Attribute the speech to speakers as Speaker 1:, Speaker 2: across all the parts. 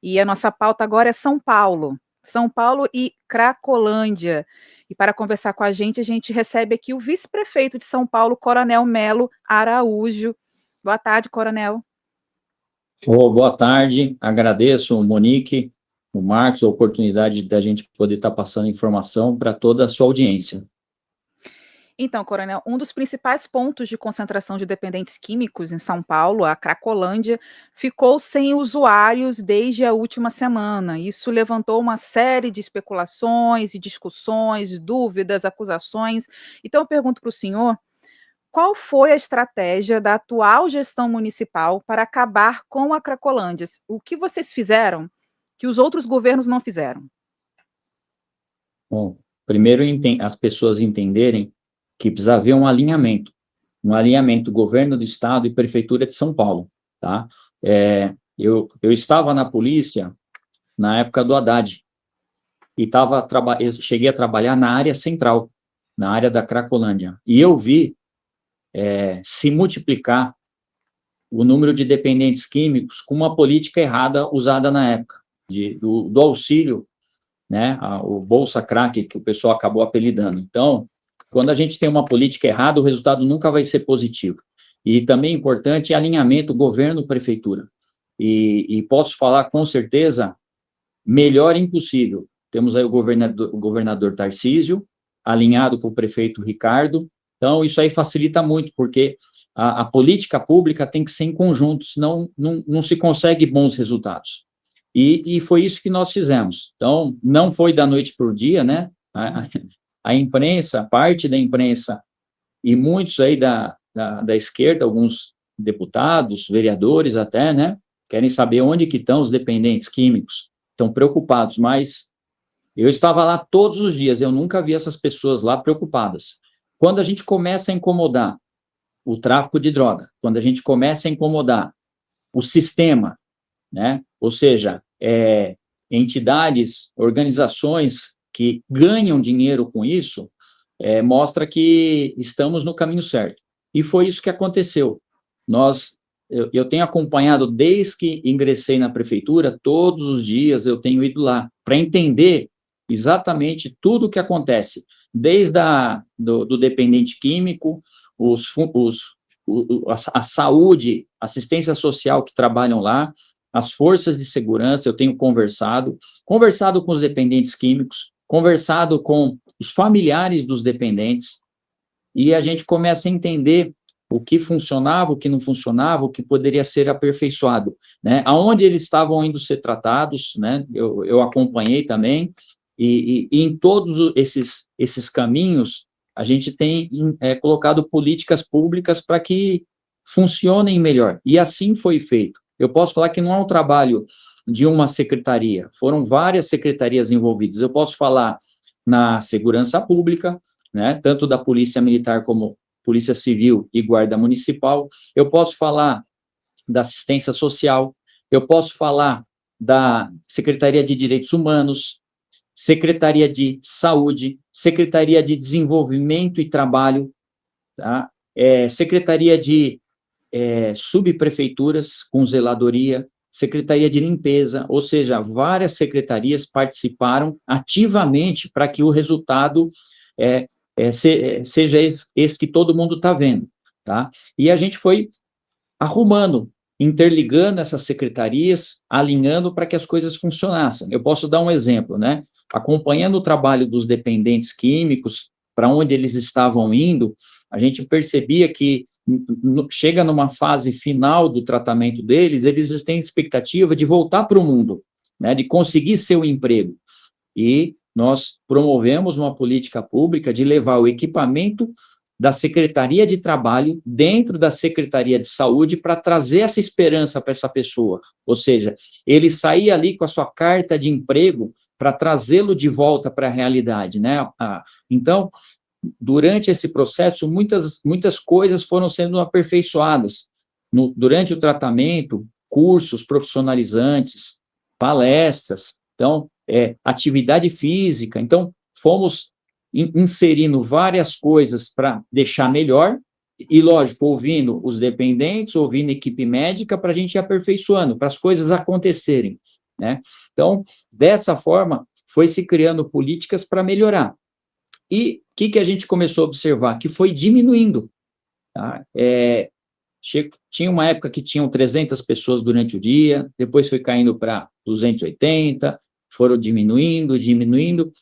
Speaker 1: E a nossa pauta agora é São Paulo. São Paulo e Cracolândia. E para conversar com a gente recebe aqui o vice-prefeito de São Paulo, Coronel Melo Araújo. Boa tarde, Coronel.
Speaker 2: Boa tarde, agradeço, Monique, o Marcos, a oportunidade da gente poder estar passando informação para toda a sua audiência.
Speaker 1: Então, Coronel, um dos principais pontos de concentração de dependentes químicos em São Paulo, a Cracolândia, ficou sem usuários desde a última semana. Isso levantou uma série de especulações e discussões, dúvidas, acusações. Então, eu pergunto para o senhor, qual foi a estratégia da atual gestão municipal para acabar com a Cracolândia? O que vocês fizeram que os outros governos não fizeram?
Speaker 2: Bom, primeiro as pessoas entenderem que precisa haver um alinhamento governo do estado e prefeitura de São Paulo, tá? Eu estava na polícia na época do Haddad e eu cheguei a trabalhar na área central, na área da Cracolândia, e eu vi se multiplicar o número de dependentes químicos com uma política errada usada na época, do auxílio, né, o Bolsa Crack, que o pessoal acabou apelidando. Então, quando a gente tem uma política errada, o resultado nunca vai ser positivo. E também importante é alinhamento governo-prefeitura. E posso falar com certeza, melhor impossível. Temos aí o governador Tarcísio, alinhado com o prefeito Ricardo. Então, isso aí facilita muito, porque a política pública tem que ser em conjunto, senão não se consegue bons resultados. E foi isso que nós fizemos. Então, não foi da noite para o dia, né? A imprensa, parte da imprensa, e muitos aí da esquerda, alguns deputados, vereadores até, né? Querem saber onde que estão os dependentes químicos. Estão preocupados, mas eu estava lá todos os dias, eu nunca vi essas pessoas lá preocupadas. Quando a gente começa a incomodar o tráfico de droga, quando a gente começa a incomodar o sistema, né? Ou seja, entidades, organizações que ganham dinheiro com isso, mostra que estamos no caminho certo. E foi isso que aconteceu. Eu tenho acompanhado desde que ingressei na prefeitura, todos os dias eu tenho ido lá para entender exatamente tudo o que acontece, desde do dependente químico, a saúde, assistência social que trabalham lá, as forças de segurança, eu tenho conversado com os dependentes químicos, conversado com os familiares dos dependentes, e a gente começa a entender o que funcionava, o que não funcionava, o que poderia ser aperfeiçoado, né? Aonde eles estavam indo ser tratados, né? Eu acompanhei também, e em todos esses caminhos, a gente tem colocado políticas públicas para que funcionem melhor, e assim foi feito. Eu posso falar que não é um trabalho de uma secretaria, foram várias secretarias envolvidas. Eu posso falar na segurança pública, né, tanto da Polícia Militar como Polícia Civil e Guarda Municipal. Eu posso falar da assistência social, eu posso falar da Secretaria de Direitos Humanos, Secretaria de Saúde, Secretaria de Desenvolvimento e Trabalho, tá? Secretaria de subprefeituras com zeladoria, Secretaria de Limpeza, ou seja, várias secretarias participaram ativamente para que o resultado seja esse que todo mundo está vendo, tá? E a gente foi arrumando, interligando essas secretarias, alinhando para que as coisas funcionassem. Eu posso dar um exemplo, né? Acompanhando o trabalho dos dependentes químicos, para onde eles estavam indo, a gente percebia que chega numa fase final do tratamento deles, eles têm expectativa de voltar para o mundo, né? De conseguir seu emprego. E nós promovemos uma política pública de levar o equipamento da Secretaria de Trabalho dentro da Secretaria de Saúde para trazer essa esperança para essa pessoa. Ou seja, ele sair ali com a sua carta de emprego para trazê-lo de volta para a realidade, né? Então, durante esse processo, muitas coisas foram sendo aperfeiçoadas. Durante o tratamento, cursos profissionalizantes, palestras, então, atividade física. Então, fomos inserindo várias coisas para deixar melhor, e, lógico, ouvindo os dependentes, ouvindo a equipe médica, para a gente ir aperfeiçoando, para as coisas acontecerem. né? Então, dessa forma, foi se criando políticas para melhorar. E o que a gente começou a observar? Que foi diminuindo, tá? Tinha uma época que tinham 300 pessoas durante o dia, depois foi caindo para 280, foram diminuindo, diminuindo,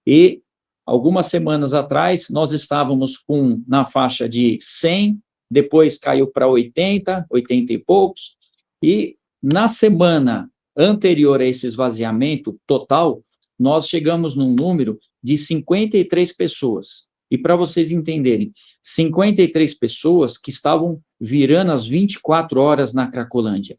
Speaker 2: e algumas semanas atrás nós estávamos na faixa de 100, depois caiu para 80, 80 e poucos, e na semana anterior a esse esvaziamento total, nós chegamos num número de 53 pessoas. E para vocês entenderem, 53 pessoas que estavam virando as 24 horas na Cracolândia.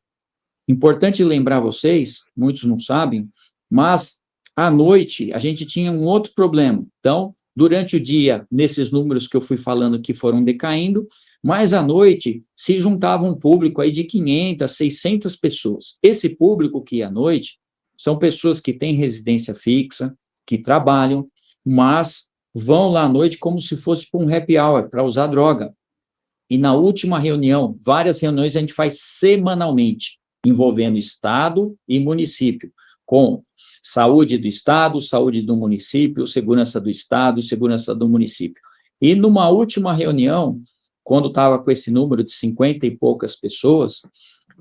Speaker 2: Importante lembrar vocês, muitos não sabem, mas à noite a gente tinha um outro problema. Então, durante o dia, nesses números que eu fui falando que foram decaindo, mas à noite se juntava um público aí de 500, 600 pessoas. Esse público que ia à noite são pessoas que têm residência fixa, que trabalham, mas vão lá à noite como se fosse para um happy hour, para usar droga. E na última reunião, várias reuniões a gente faz semanalmente, envolvendo Estado e município, com saúde do Estado, saúde do município, segurança do Estado, segurança do município. E numa última reunião, quando estava com esse número de 50 e poucas pessoas,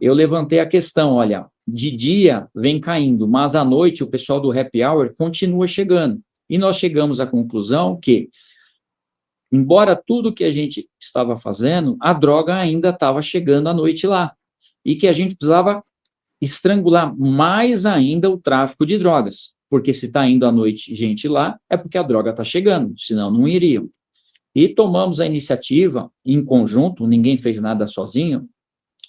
Speaker 2: eu levantei a questão, olha, de dia vem caindo, mas à noite o pessoal do happy hour continua chegando. E nós chegamos à conclusão que, embora tudo que a gente estava fazendo, a droga ainda estava chegando à noite lá. E que a gente precisava estrangular mais ainda o tráfico de drogas. Porque se está indo à noite gente lá, é porque a droga está chegando, senão não iriam. E tomamos a iniciativa, em conjunto, ninguém fez nada sozinho,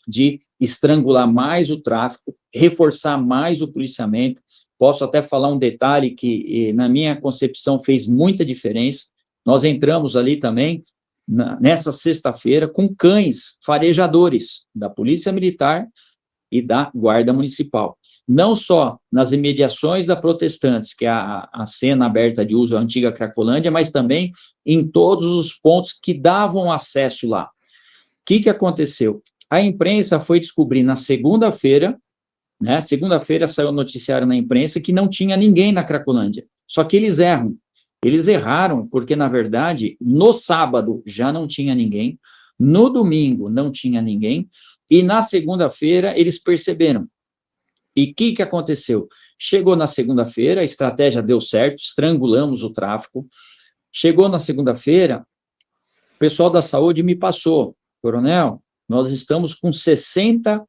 Speaker 2: de estrangular mais o tráfico, reforçar mais o policiamento. Posso até falar um detalhe que, na minha concepção, fez muita diferença. Nós entramos ali também, nessa sexta-feira, com cães farejadores da Polícia Militar e da Guarda Municipal. Não só nas imediações da Protestantes, que é a cena aberta de uso, a antiga Cracolândia, mas também em todos os pontos que davam acesso lá. O que aconteceu? A imprensa foi descobrir na segunda-feira, né? Segunda-feira saiu o noticiário na imprensa que não tinha ninguém na Cracolândia. Só que eles erram. Eles erraram porque, na verdade, no sábado já não tinha ninguém, no domingo não tinha ninguém, e na segunda-feira eles perceberam. E o que aconteceu? Chegou na segunda-feira, a estratégia deu certo, estrangulamos o tráfico. Chegou na segunda-feira, o pessoal da saúde me passou, coronel, nós estamos com 60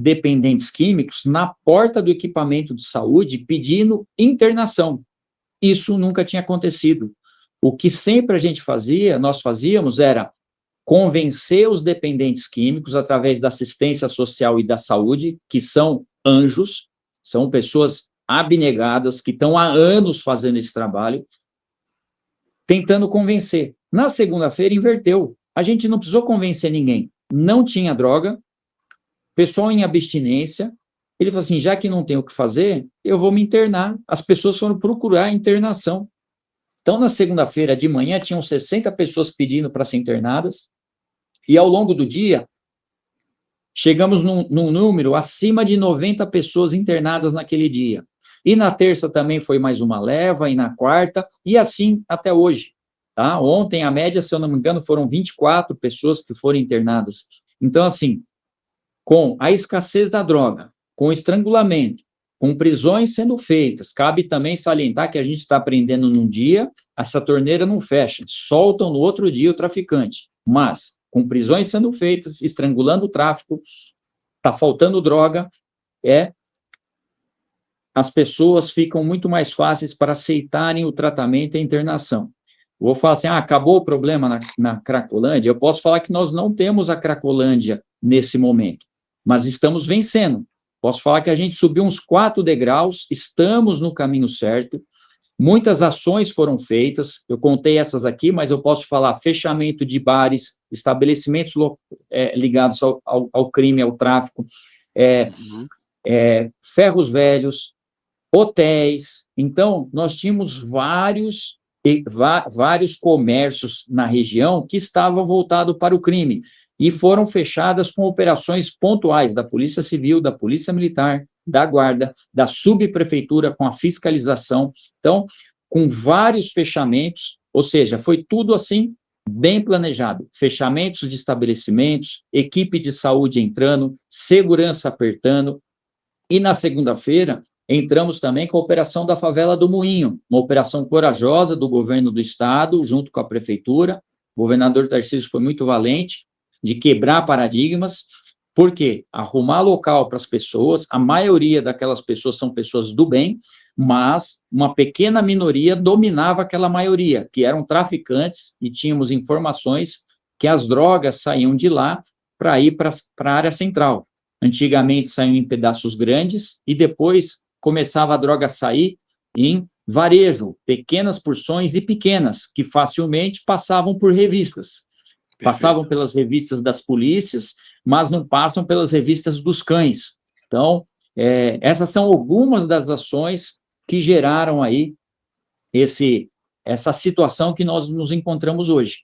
Speaker 2: dependentes químicos na porta do equipamento de saúde pedindo internação. Isso nunca tinha acontecido. O que sempre a gente fazia, nós fazíamos, era convencer os dependentes químicos através da assistência social e da saúde, que são anjos, são pessoas abnegadas, que estão há anos fazendo esse trabalho, tentando convencer. Na segunda-feira, inverteu. A gente não precisou convencer ninguém. Não tinha droga, pessoal em abstinência. Ele falou assim, já que não tem o que fazer, eu vou me internar. As pessoas foram procurar internação. Então, na segunda-feira de manhã, tinham 60 pessoas pedindo para ser internadas, e ao longo do dia, chegamos num número acima de 90 pessoas internadas naquele dia. E na terça também foi mais uma leva, e na quarta, e assim até hoje. Tá? Ontem, a média, se eu não me engano, foram 24 pessoas que foram internadas. Então, assim, com a escassez da droga, com o estrangulamento, com prisões sendo feitas, cabe também salientar que a gente está prendendo num dia, essa torneira não fecha, soltam no outro dia o traficante. Mas, com prisões sendo feitas, estrangulando o tráfico, está faltando droga, as pessoas ficam muito mais fáceis para aceitarem o tratamento e a internação. Vou falar assim, acabou o problema na Cracolândia? Eu posso falar que nós não temos a Cracolândia nesse momento, mas estamos vencendo. Posso falar que a gente subiu uns 4 degraus, estamos no caminho certo, muitas ações foram feitas, eu contei essas aqui, mas eu posso falar fechamento de bares, estabelecimentos ligados ao crime, ao tráfico, ferros velhos, hotéis. Então, nós tínhamos vários comércios na região que estavam voltados para o crime. e foram fechadas com operações pontuais da Polícia Civil, da Polícia Militar, da Guarda, da subprefeitura com a fiscalização. Então, com vários fechamentos, ou seja, foi tudo assim bem planejado. Fechamentos de estabelecimentos, equipe de saúde entrando, segurança apertando. E na segunda-feira, entramos também com a operação da favela do Moinho, uma operação corajosa do governo do estado, junto com a prefeitura. O governador Tarcísio foi muito valente de quebrar paradigmas, porque arrumar local para as pessoas, a maioria daquelas pessoas são pessoas do bem, mas uma pequena minoria dominava aquela maioria, que eram traficantes, e tínhamos informações que as drogas saíam de lá para ir para a área central. Antigamente saíam em pedaços grandes e depois começava a droga a sair em varejo, pequenas porções e pequenas, que facilmente passavam por revistas. Passavam pelas revistas das polícias, mas não passam pelas revistas dos cães. Então, essas são algumas das ações que geraram aí essa situação que nós nos encontramos hoje.